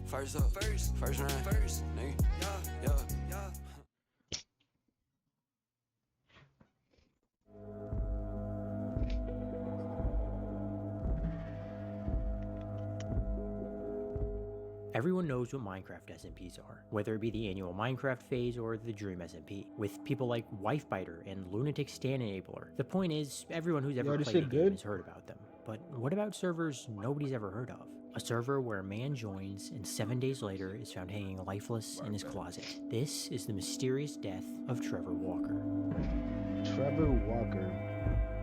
First up, first round, nigga. Yeah. Everyone knows what Minecraft SMPs are, whether it be the annual Minecraft phase or the Dream SMP, with people like Wifebiter and Lunatic Stan Enabler. The point is, everyone who's ever played a game has heard about them. But what about servers nobody's ever heard of? A server where a man joins and 7 days later is found hanging lifeless in his closet. This is the mysterious death of Trevor Walker. Trevor Walker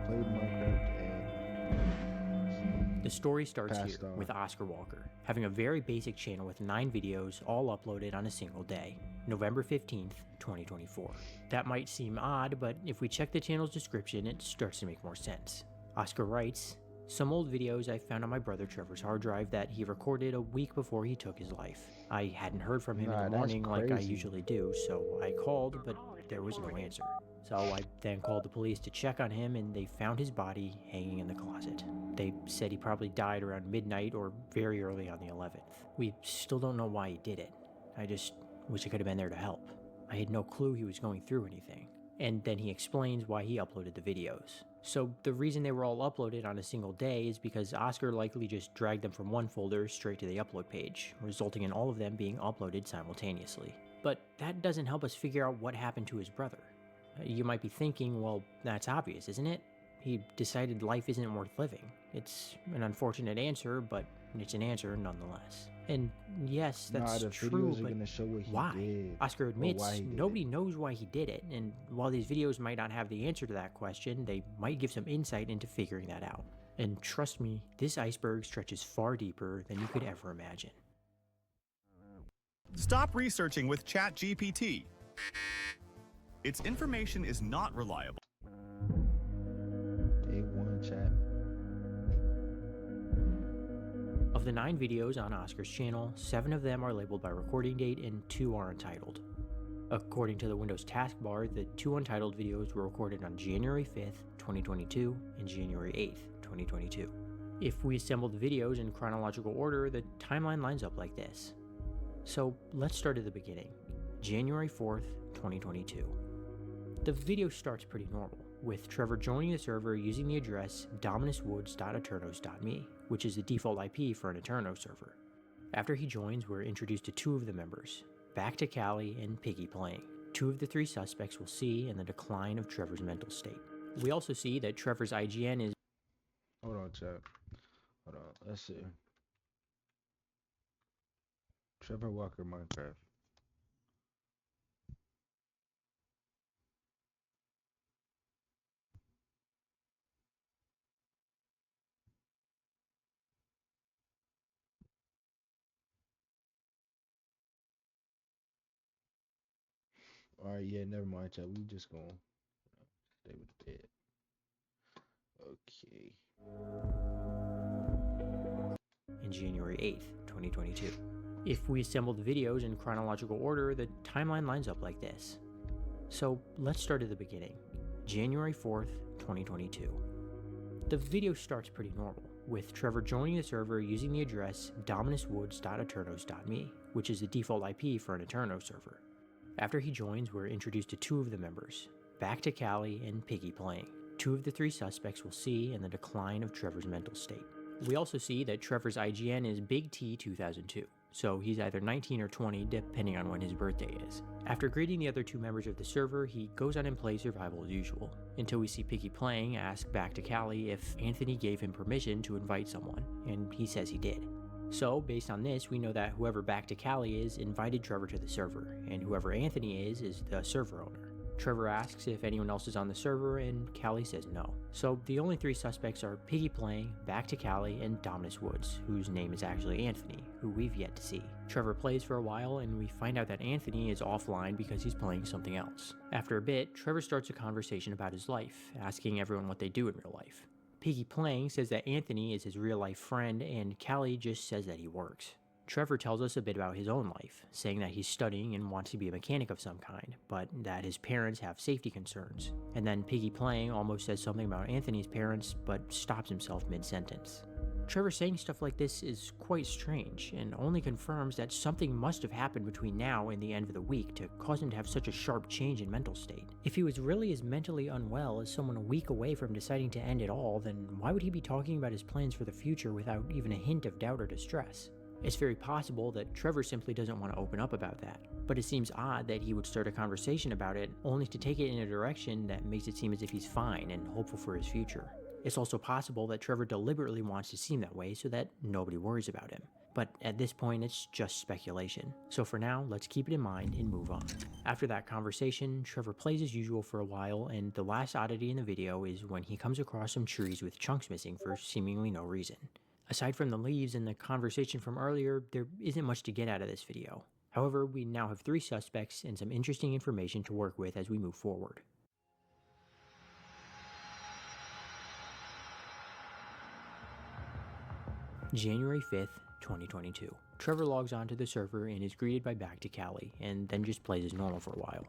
played Minecraft and the story starts here with Oscar Walker, having a very basic channel with 9 videos all uploaded on a single day, November 15th, 2024. That might seem odd, but if we check the channel's description, it starts to make more sense. Oscar writes, "Some old videos I found on my brother Trevor's hard drive that he recorded a week before he took his life. I hadn't heard from him in the morning like I usually do, so I called, but there was no answer. So I then called the police to check on him, and they found his body hanging in the closet. They said he probably died around midnight or very early on the 11th. We still don't know why he did it. I just wish I could have been there to help. I had no clue he was going through anything." And then he explains why he uploaded the videos. So the reason they were all uploaded on a single day is because Oscar likely just dragged them from one folder straight to the upload page, resulting in all of them being uploaded simultaneously. But that doesn't help us figure out what happened to his brother. You might be thinking, well, that's obvious, isn't it? He decided life isn't worth living. It's an unfortunate answer, but it's an answer nonetheless. And yes, that's true, but why? Oscar admits nobody knows why he did it, and while these videos might not have the answer to that question, they might give some insight into figuring that out. And trust me, this iceberg stretches far deeper than you could ever imagine. Stop researching with ChatGPT. Its information is not reliable. Of the 9 videos on Oscar's channel, 7 of them are labeled by recording date and 2 are untitled. According to the Windows taskbar, the 2 untitled videos were recorded on January 5th, 2022 and January 8th, 2022. If we assemble the videos in chronological order, the timeline lines up like this. So let's start at the beginning, January 4th, 2022. The video starts pretty normal, with Trevor joining the server using the address dominuswoods.eternos.me, which is the default IP for an Eterno server. After he joins, we're introduced to 2 of the members, Back to Cali and Piggy Playing. 2 of the 3 suspects we'll see in the decline of Trevor's mental state. We also see that Trevor's IGN is... Hold on, chat. Hold on, let's see. Trevor Walker Minecraft. Alright, yeah, never mind, chat. We just gonna stay with the bed. Okay. And January 8th, 2022. If we assemble the videos in chronological order, the timeline lines up like this. So let's start at the beginning, January 4th, 2022. The video starts pretty normal, with Trevor joining the server using the address dominuswoods.eternos.me, which is the default IP for an Eterno server. After he joins, we're introduced to 2 of the members, Back to Cali and Piggy Playing. 2 of the 3 suspects we'll see in the decline of Trevor's mental state. We also see that Trevor's IGN is Big T 2002, so he's either 19 or 20 depending on when his birthday is. After greeting the other 2 members of the server, he goes on and plays survival as usual, until we see Piggy Playing ask Back to Cali if Anthony gave him permission to invite someone, and he says he did. So, based on this, we know that whoever Back to Cali is invited Trevor to the server, and whoever Anthony is the server owner. Trevor asks if anyone else is on the server, and Cali says no. So, the only 3 suspects are Piggy Playing, Back to Cali, and Dominus Woods, whose name is actually Anthony, who we've yet to see. Trevor plays for a while, and we find out that Anthony is offline because he's playing something else. After a bit, Trevor starts a conversation about his life, asking everyone what they do in real life. Piggy Playing says that Anthony is his real-life friend, and Cali just says that he works. Trevor tells us a bit about his own life, saying that he's studying and wants to be a mechanic of some kind, but that his parents have safety concerns. And then Piggy Playing almost says something about Anthony's parents, but stops himself mid-sentence. Trevor saying stuff like this is quite strange, and only confirms that something must have happened between now and the end of the week to cause him to have such a sharp change in mental state. If he was really as mentally unwell as someone a week away from deciding to end it all, then why would he be talking about his plans for the future without even a hint of doubt or distress? It's very possible that Trevor simply doesn't want to open up about that, but it seems odd that he would start a conversation about it only to take it in a direction that makes it seem as if he's fine and hopeful for his future. It's also possible that Trevor deliberately wants to seem that way so that nobody worries about him. But at this point, it's just speculation. So for now, let's keep it in mind and move on. After that conversation, Trevor plays as usual for a while, and the last oddity in the video is when he comes across some trees with chunks missing for seemingly no reason. Aside from the leaves and the conversation from earlier, there isn't much to get out of this video. However, we now have 3 suspects and some interesting information to work with as we move forward. January 5th, 2022. Trevor logs onto the server and is greeted by Back to Cali, and then just plays as normal for a while.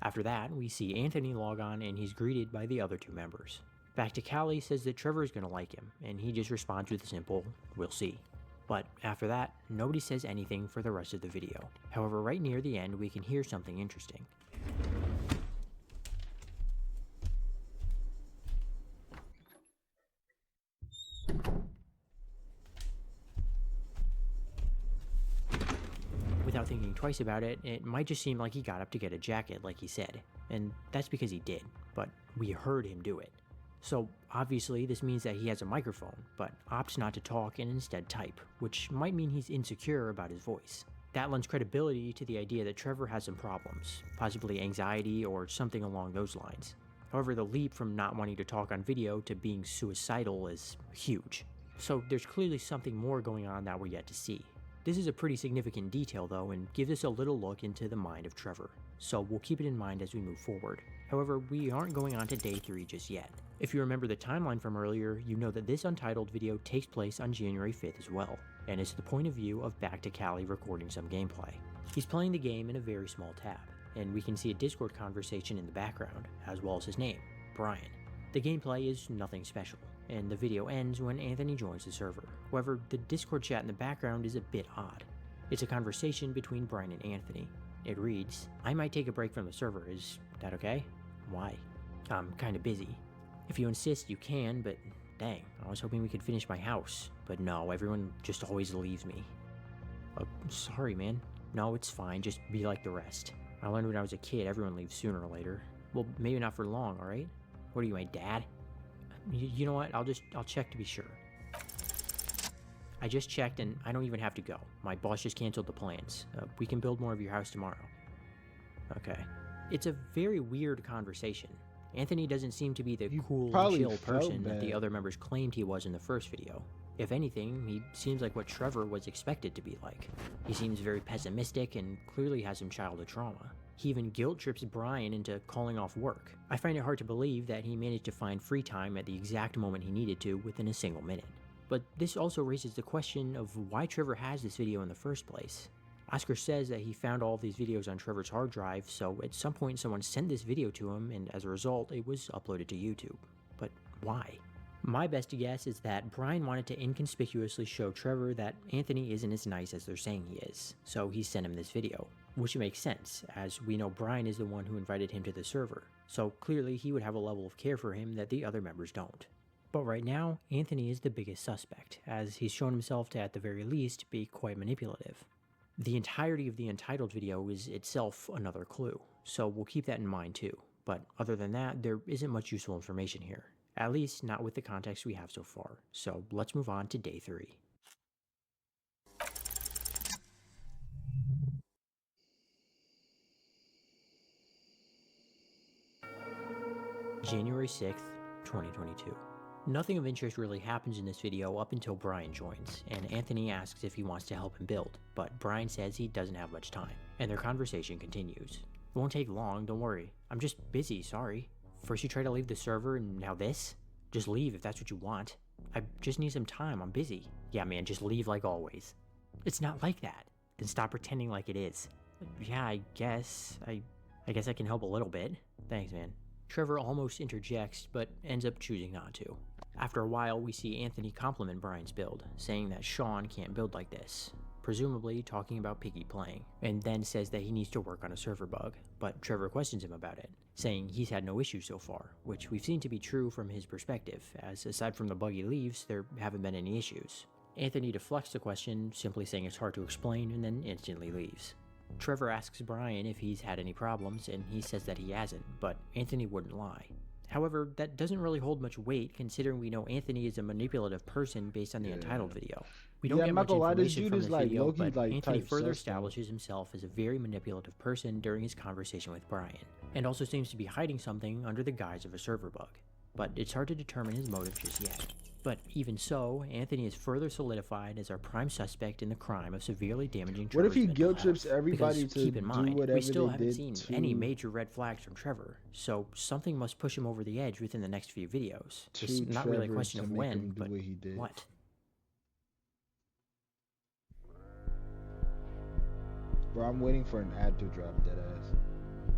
After that, we see Anthony log on and he's greeted by the other 2 members. Back to Cali says that Trevor is going to like him, and he just responds with a simple, "We'll see." But after that, nobody says anything for the rest of the video. However, right near the end, we can hear something interesting. Without thinking twice about it, it might just seem like he got up to get a jacket like he said, and that's because he did, but we heard him do it. So obviously this means that he has a microphone, but opts not to talk and instead type, which might mean he's insecure about his voice. That lends credibility to the idea that Trevor has some problems, possibly anxiety or something along those lines. However, the leap from not wanting to talk on video to being suicidal is huge. So there's clearly something more going on that we're yet to see. This is a pretty significant detail though, and gives us a little look into the mind of Trevor, so we'll keep it in mind as we move forward. However, we aren't going on to day 3 just yet. If you remember the timeline from earlier, you know that this Untitled video takes place on January 5th as well, and it's the point of view of Back to Cali recording some gameplay. He's playing the game in a very small tab, and we can see a Discord conversation in the background, as well as his name, Brian. The gameplay is nothing special, and the video ends when Anthony joins the server. However, the Discord chat in the background is a bit odd. It's a conversation between Brian and Anthony. It reads, "I might take a break from the server, is that okay?" "Why?" "I'm kinda busy." "If you insist, you can, but dang, I was hoping we could finish my house. But no, everyone just always leaves me." Sorry, man. No, it's fine, just be like the rest. I learned when I was a kid, everyone leaves sooner or later. Well, maybe not for long, alright? What are you, my dad? You know what, I'll check to be sure. I just checked and I don't even have to go. My boss just canceled the plans. We can build more of your house tomorrow. Okay. It's a very weird conversation. Anthony doesn't seem to be the cool, chill person that the other members claimed he was in the first video. If anything, he seems like what Trevor was expected to be like. He seems very pessimistic and clearly has some childhood trauma. He even guilt trips Brian into calling off work. I find it hard to believe that he managed to find free time at the exact moment he needed to within a single minute. But this also raises the question of why Trevor has this video in the first place. Oscar says that he found all of these videos on Trevor's hard drive, so at some point someone sent this video to him, and as a result, it was uploaded to YouTube. But why? My best guess is that Brian wanted to inconspicuously show Trevor that Anthony isn't as nice as they're saying he is, so he sent him this video. Which makes sense, as we know Brian is the one who invited him to the server, so clearly he would have a level of care for him that the other members don't. But right now, Anthony is the biggest suspect, as he's shown himself to at the very least be quite manipulative. The entirety of the Untitled video is itself another clue, so we'll keep that in mind too, but other than that, there isn't much useful information here. At least not with the context we have so far, so let's move on to day 3. January 6th, 2022. Nothing of interest really happens in this video up until Brian joins, and Anthony asks if he wants to help him build, but Brian says he doesn't have much time, and their conversation continues. "It won't take long, don't worry. I'm just busy, sorry. First you try to leave the server, and now this? Just leave if that's what you want. I just need some time, I'm busy." "Yeah man, just leave like always." "It's not like that." "Then stop pretending like it is." "Yeah, I guess I can help a little bit. Thanks man." Trevor almost interjects, but ends up choosing not to. After a while, we see Anthony compliment Brian's build, saying that Sean can't build like this, presumably talking about piggy playing, and then says that he needs to work on a server bug, but Trevor questions him about it, saying he's had no issues so far, which we've seen to be true from his perspective, as aside from the bug he leaves, there haven't been any issues. Anthony deflects the question, simply saying it's hard to explain, and then instantly leaves. Trevor asks Brian if he's had any problems, and he says that he hasn't, but Anthony wouldn't lie. However, that doesn't really hold much weight considering we know Anthony is a manipulative person based on the Untitled video. We don't get much information from this video, but Anthony further establishes himself as a very manipulative person during his conversation with Brian, and also seems to be hiding something under the guise of a server bug. But it's hard to determine his motive just yet. But even so, Anthony is further solidified as our prime suspect in the crime of severely damaging Trevor's What if he mental guilt trips health. everybody Because to keep in mind, do whatever we still they haven't did seen to... any major red flags from Trevor, so something must push him over the edge within the next few videos. It's not really a question of when, but what. Bro, I'm waiting for an ad to drop, deadass.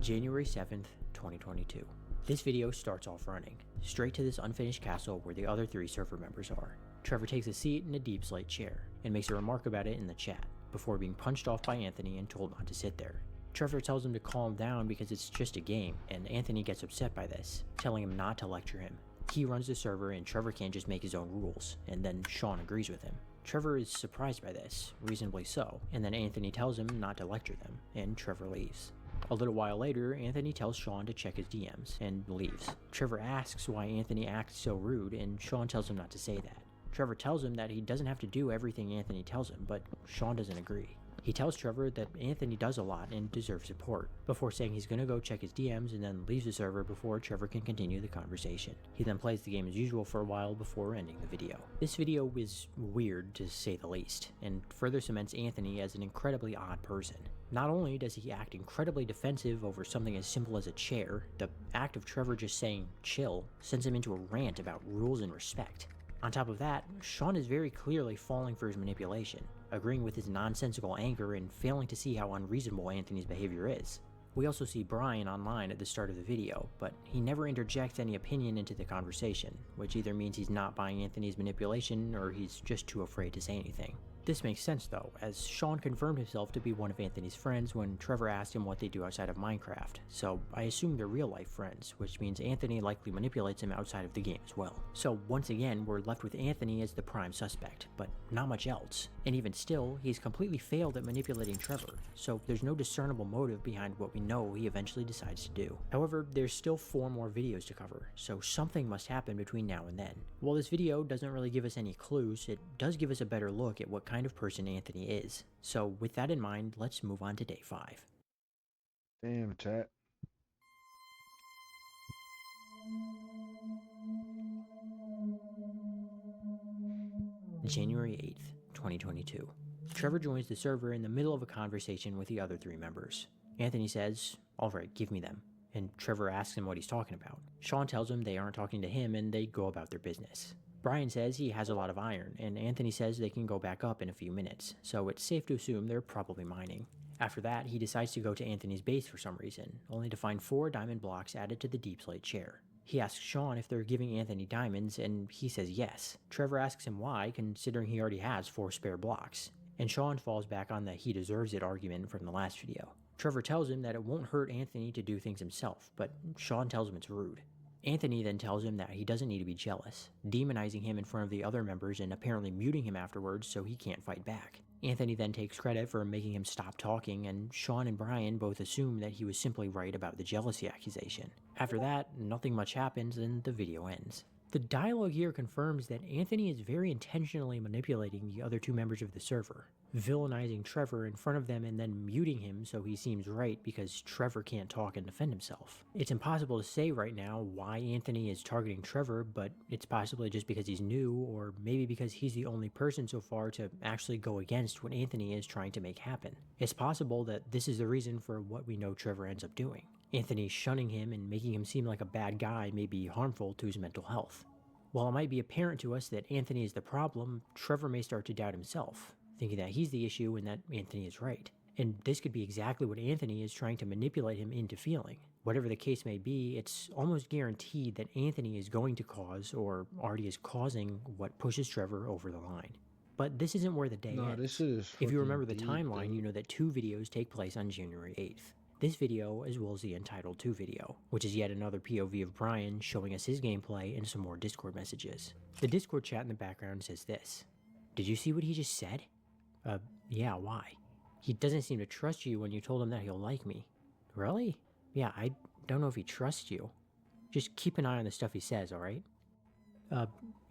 January 7th, 2022. This video starts off running, straight to this unfinished castle where the other 3 server members are. Trevor takes a seat in a deep slate chair, and makes a remark about it in the chat, before being punched off by Anthony and told not to sit there. Trevor tells him to calm down because it's just a game, and Anthony gets upset by this, telling him not to lecture him. He runs the server and Trevor can't just make his own rules, and then Sean agrees with him. Trevor is surprised by this, reasonably so, and then Anthony tells him not to lecture them, and Trevor leaves. A little while later, Anthony tells Sean to check his DMs, and leaves. Trevor asks why Anthony acts so rude, and Sean tells him not to say that. Trevor tells him that he doesn't have to do everything Anthony tells him, but Sean doesn't agree. He tells Trevor that Anthony does a lot and deserves support, before saying he's gonna go check his DMs and then leaves the server before Trevor can continue the conversation. He then plays the game as usual for a while before ending the video. This video is weird to say the least, and further cements Anthony as an incredibly odd person. Not only does he act incredibly defensive over something as simple as a chair, the act of Trevor just saying chill sends him into a rant about rules and respect. On top of that, Sean is very clearly falling for his manipulation, agreeing with his nonsensical anger and failing to see how unreasonable Anthony's behavior is. We also see Brian online at the start of the video, but he never interjects any opinion into the conversation, which either means he's not buying Anthony's manipulation or he's just too afraid to say anything. This makes sense though, as Sean confirmed himself to be one of Anthony's friends when Trevor asked him what they do outside of Minecraft, so I assume they're real life friends, which means Anthony likely manipulates him outside of the game as well. So once again, we're left with Anthony as the prime suspect, but not much else. And even still, he's completely failed at manipulating Trevor, so there's no discernible motive behind what we know he eventually decides to do. However, there's still 4 more videos to cover, so something must happen between now and then. While this video doesn't really give us any clues, it does give us a better look at what kind of person Anthony is. So with that in mind, let's move on to day 5. Damn, chat. January 8th, 2022. Trevor joins the server in the middle of a conversation with the other 3 members. Anthony says, "Alright, give me them," and Trevor asks him what he's talking about. Sean tells him they aren't talking to him and they go about their business. Brian says he has a lot of iron, and Anthony says they can go back up in a few minutes, so it's safe to assume they're probably mining. After that, he decides to go to Anthony's base for some reason, only to find 4 diamond blocks added to the deep slate chair. He asks Sean if they're giving Anthony diamonds, and he says yes. Trevor asks him why, considering he already has 4 spare blocks, and Sean falls back on the he deserves it argument from the last video. Trevor tells him that it won't hurt Anthony to do things himself, but Sean tells him it's rude. Anthony then tells him that he doesn't need to be jealous, demonizing him in front of the other members and apparently muting him afterwards so he can't fight back. Anthony then takes credit for making him stop talking, and Sean and Brian both assume that he was simply right about the jealousy accusation. After that, nothing much happens and the video ends. The dialogue here confirms that Anthony is very intentionally manipulating the other 2 members of the server, villainizing Trevor in front of them and then muting him so he seems right because Trevor can't talk and defend himself. It's impossible to say right now why Anthony is targeting Trevor, but it's possibly just because he's new, or maybe because he's the only person so far to actually go against what Anthony is trying to make happen. It's possible that this is the reason for what we know Trevor ends up doing. Anthony shunning him and making him seem like a bad guy may be harmful to his mental health. While it might be apparent to us that Anthony is the problem, Trevor may start to doubt himself, thinking that he's the issue and that Anthony is right. And this could be exactly what Anthony is trying to manipulate him into feeling. Whatever the case may be, it's almost guaranteed that Anthony is going to cause, or already is causing, what pushes Trevor over the line. But this isn't where the day Nah, ends. this shit is If you fucking remember the deep, timeline, dude. you know that 2 videos take place on January 8th. This video, as well as the Entitled 2 video, which is yet another POV of Brian showing us his gameplay and some more Discord messages. The Discord chat in the background says this: "Did you see what he just said? Yeah, why? He doesn't seem to trust you when you told him that he'll like me." Really? Yeah, I don't know if he trusts you. Just keep an eye on the stuff he says, alright?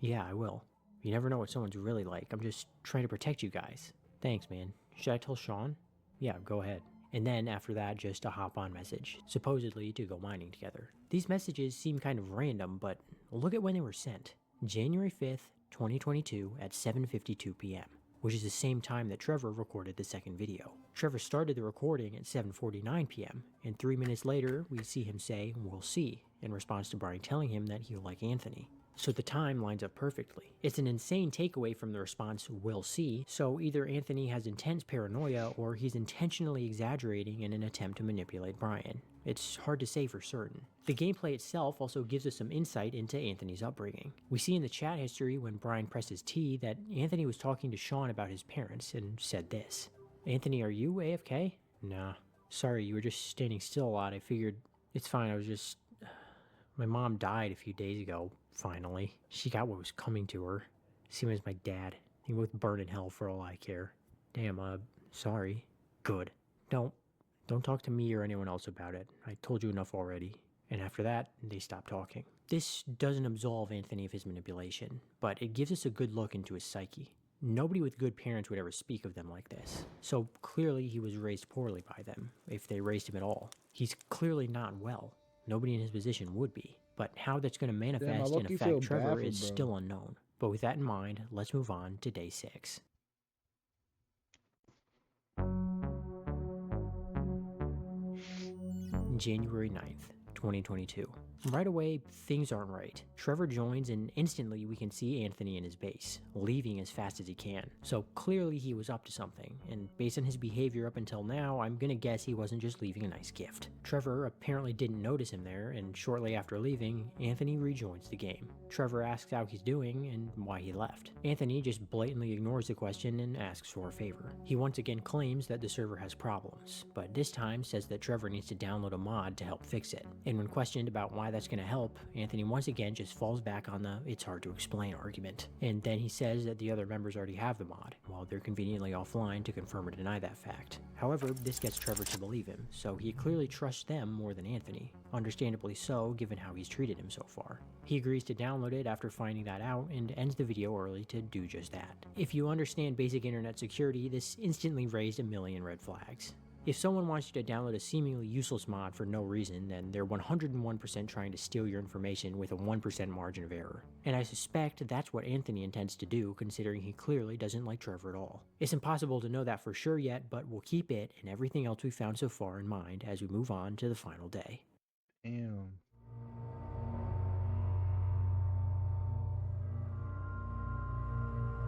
Yeah, I will. You never know what someone's really like. I'm just trying to protect you guys. Thanks, man. Should I tell Sean? Yeah, go ahead. And then after that, just a hop-on message, supposedly to go mining together. These messages seem kind of random, but look at when they were sent. January 5th, 2022 at 7:52 p.m., which is the same time that Trevor recorded the second video. Trevor started the recording at 7:49 p.m., and 3 minutes later, we see him say, "We'll see," in response to Brian telling him that he'll like Anthony. So the time lines up perfectly. It's an insane takeaway from the response, "We'll see," so either Anthony has intense paranoia or he's intentionally exaggerating in an attempt to manipulate Brian. It's hard to say for certain. The gameplay itself also gives us some insight into Anthony's upbringing. We see in the chat history when Brian presses T that Anthony was talking to Sean about his parents and said this: "Anthony, are you AFK? Nah. Sorry, you were just standing still a lot. I figured it's fine. I was just... My mom died a few days ago, finally. She got what was coming to her. Same as my dad. They both burn in hell for all I care. Damn, sorry. Good. Don't talk to me or anyone else about it. I told you enough already." And after that, they stopped talking. This doesn't absolve Anthony of his manipulation, but it gives us a good look into his psyche. Nobody with good parents would ever speak of them like this. So clearly he was raised poorly by them, if they raised him at all. He's clearly not well. Nobody in his position would be. But how that's going to manifest and low-key feel affect bad Trevor for is bro. still unknown. But with that in mind, let's move on to day 6. January 9th, 2022. Right away, things aren't right. Trevor joins and instantly we can see Anthony in his base, leaving as fast as he can. So clearly he was up to something, and based on his behavior up until now, I'm gonna guess he wasn't just leaving a nice gift. Trevor apparently didn't notice him there, and shortly after leaving, Anthony rejoins the game. Trevor asks how he's doing and why he left. Anthony just blatantly ignores the question and asks for a favor. He once again claims that the server has problems, but this time says that Trevor needs to download a mod to help fix it. And when questioned about why that's going to help, Anthony once again just falls back on the "it's hard to explain" argument. And then he says that the other members already have the mod, while they're conveniently offline to confirm or deny that fact. However, this gets Trevor to believe him, so he clearly trusts them more than Anthony, understandably so given how he's treated him so far. He agrees to download it after finding that out and ends the video early to do just that. If you understand basic internet security, this instantly raised a million red flags. If someone wants you to download a seemingly useless mod for no reason, then they're 101% trying to steal your information with a 1% margin of error. And I suspect that's what Anthony intends to do, considering he clearly doesn't like Trevor at all. It's impossible to know that for sure yet, but we'll keep it and everything else we've found so far in mind as we move on to the final day. Damn.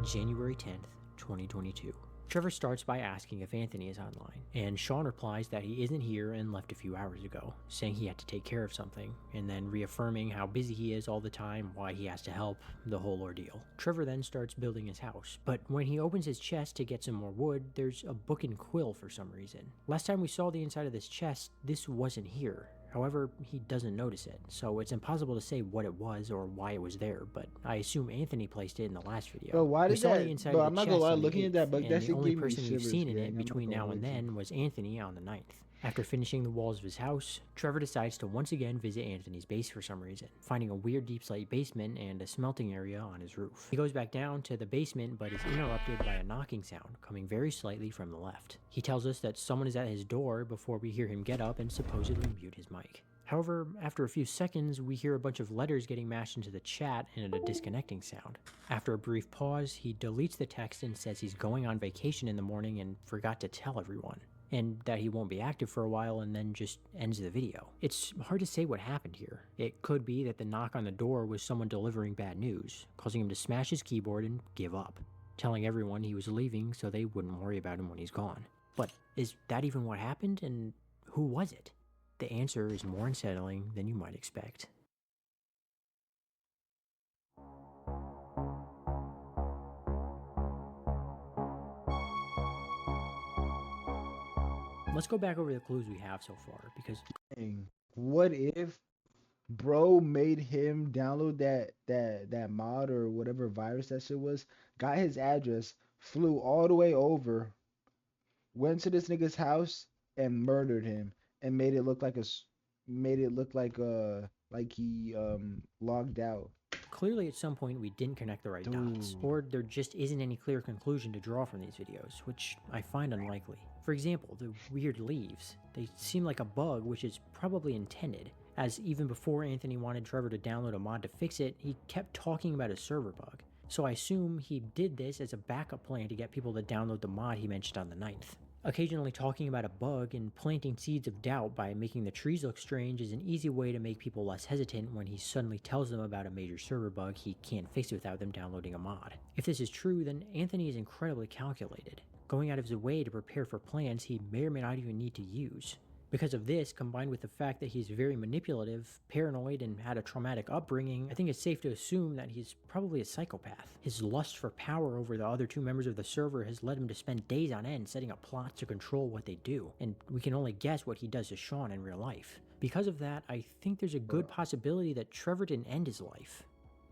January 10th, 2022. Trevor starts by asking if Anthony is online, and Sean replies that he isn't here and left a few hours ago, saying he had to take care of something, and then reaffirming how busy he is all the time, why he has to help, the whole ordeal. Trevor then starts building his house, but when he opens his chest to get some more wood, there's a book and quill for some reason. Last time we saw the inside of this chest, this wasn't here. However, he doesn't notice it, so it's impossible to say what it was or why it was there, but I assume Anthony placed it in the last video. Bro, why We did saw that? the inside Bro, of I'm the not gonna chest lie. on the Looking at that 8th, book, and that the shit only gave me person we've shivers, seen in gang. it I'm not between gonna now lie and to you. then was Anthony on the 9th. After finishing the walls of his house, Trevor decides to once again visit Anthony's base for some reason, finding a weird deep slate basement and a smelting area on his roof. He goes back down to the basement but is interrupted by a knocking sound coming very slightly from the left. He tells us that someone is at his door before we hear him get up and supposedly mute his mic. However, after a few seconds, we hear a bunch of letters getting mashed into the chat and a disconnecting sound. After a brief pause, he deletes the text and says he's going on vacation in the morning and forgot to tell everyone, and that he won't be active for a while, and then just ends the video. It's hard to say what happened here. It could be that the knock on the door was someone delivering bad news, causing him to smash his keyboard and give up, telling everyone he was leaving so they wouldn't worry about him when he's gone. But is that even what happened, and who was it? The answer is more unsettling than you might expect. Let's go back over the clues we have so far, because Dang. What if bro made him download that mod or whatever virus that shit was, got his address, flew all the way over, went to this nigga's house and murdered him and made it look like like he logged out. clearly at some point we didn't connect the right dots, Dude. or there just isn't any clear conclusion to draw from these videos, which I find unlikely. For example, the weird leaves. They seem like a bug, which is probably intended, as even before Anthony wanted Trevor to download a mod to fix it, he kept talking about a server bug. So I assume he did this as a backup plan to get people to download the mod he mentioned on the 9th. Occasionally talking about a bug and planting seeds of doubt by making the trees look strange is an easy way to make people less hesitant when he suddenly tells them about a major server bug he can't fix without them downloading a mod. If this is true, then Anthony is incredibly calculated, going out of his way to prepare for plans he may or may not even need to use. Because of this, combined with the fact that he's very manipulative, paranoid, and had a traumatic upbringing, I think it's safe to assume that he's probably a psychopath. His lust for power over the other two members of the server has led him to spend days on end setting up plots to control what they do, and we can only guess what he does to Sean in real life. Because of that, I think there's a good possibility that Trevor didn't end his life.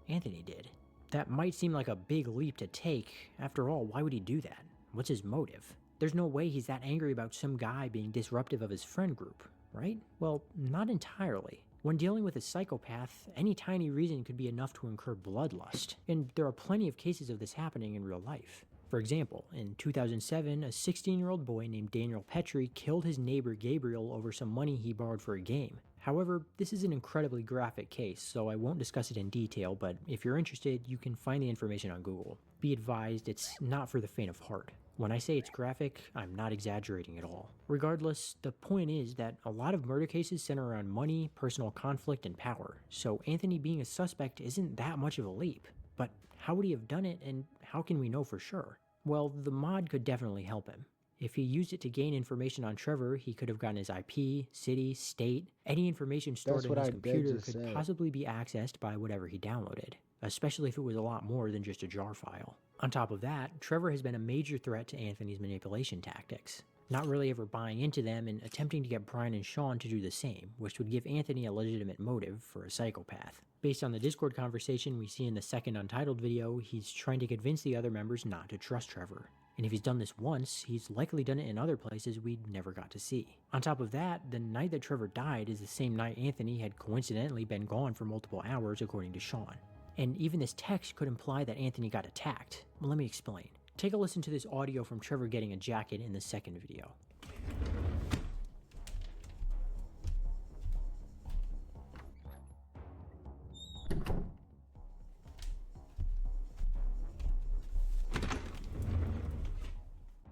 Anthony did. That might seem like a big leap to take. After all, why would he do that? What's his motive? There's no way he's that angry about some guy being disruptive of his friend group, right? Well, not entirely. When dealing with a psychopath, any tiny reason could be enough to incur bloodlust, and there are plenty of cases of this happening in real life. For example, in 2007, a 16-year-old boy named Daniel Petrie killed his neighbor Gabriel over some money he borrowed for a game. However, this is an incredibly graphic case, so I won't discuss it in detail, but if you're interested, you can find the information on Google. Be advised, it's not for the faint of heart. When I say it's graphic, I'm not exaggerating at all. Regardless, the point is that a lot of murder cases center around money, personal conflict, and power, so Anthony being a suspect isn't that much of a leap. But how would he have done it, and how can we know for sure? Well, the mod could definitely help him. If he used it to gain information on Trevor, he could have gotten his IP, city, state. Any information stored in his computer could possibly be accessed by whatever he downloaded, especially if it was a lot more than just a jar file. On top of that, Trevor has been a major threat to Anthony's manipulation tactics, not really ever buying into them and attempting to get Brian and Sean to do the same, which would give Anthony a legitimate motive for a psychopath. Based on the Discord conversation we see in the second Untitled video, he's trying to convince the other members not to trust Trevor. And if he's done this once, he's likely done it in other places we never got to see. On top of that, the night that Trevor died is the same night Anthony had coincidentally been gone for multiple hours according to Sean. And even this text could imply that Anthony got attacked. Well, let me explain. Take a listen to this audio from Trevor getting a jacket in the second video.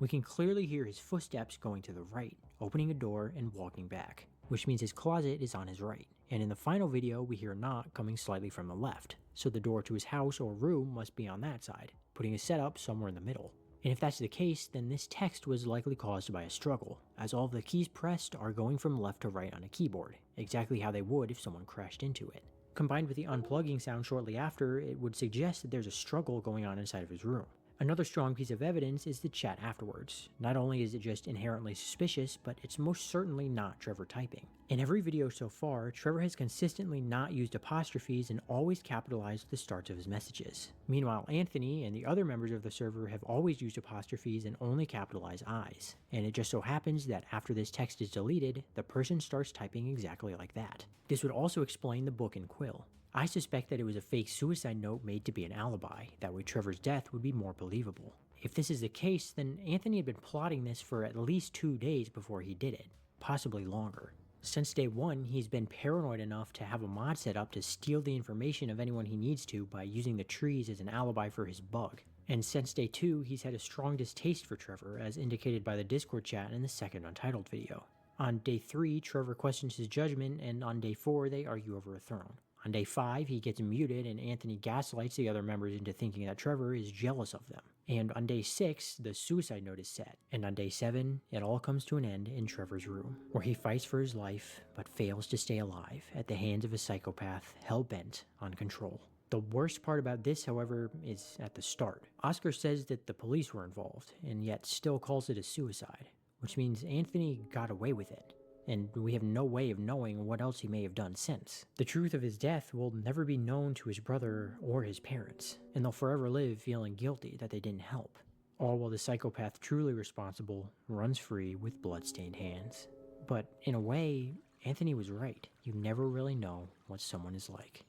We can clearly hear his footsteps going to the right, opening a door and walking back, which means his closet is on his right. And in the final video, we hear a knock coming slightly from the left, so the door to his house or room must be on that side, putting his setup somewhere in the middle. And if that's the case, then this text was likely caused by a struggle, as all of the keys pressed are going from left to right on a keyboard, exactly how they would if someone crashed into it. Combined with the unplugging sound shortly after, it would suggest that there's a struggle going on inside of his room. Another strong piece of evidence is the chat afterwards. Not only is it just inherently suspicious, but it's most certainly not Trevor typing. In every video so far, Trevor has consistently not used apostrophes and always capitalized the starts of his messages. Meanwhile, Anthony and the other members of the server have always used apostrophes and only capitalized I's. And it just so happens that after this text is deleted, the person starts typing exactly like that. This would also explain the book and quill. I suspect that it was a fake suicide note made to be an alibi, that way Trevor's death would be more believable. If this is the case, then Anthony had been plotting this for at least 2 days before he did it, possibly longer. Since day one, he's been paranoid enough to have a mod set up to steal the information of anyone he needs to by using the trees as an alibi for his bug. And since day 2, he's had a strong distaste for Trevor, as indicated by the Discord chat in the second Untitled video. On day 3, Trevor questions his judgment, and on day 4, they argue over a throne. On day 5, he gets muted and Anthony gaslights the other members into thinking that Trevor is jealous of them. And on day 6, the suicide note is set. And on day 7, it all comes to an end in Trevor's room, where he fights for his life, but fails to stay alive at the hands of a psychopath hell-bent on control. The worst part about this, however, is at the start. Oscar says that the police were involved, and yet still calls it a suicide, which means Anthony got away with it, and we have no way of knowing what else he may have done since. The truth of his death will never be known to his brother or his parents, and they'll forever live feeling guilty that they didn't help, all while the psychopath truly responsible runs free with blood-stained hands. But in a way, Anthony was right. You never really know what someone is like.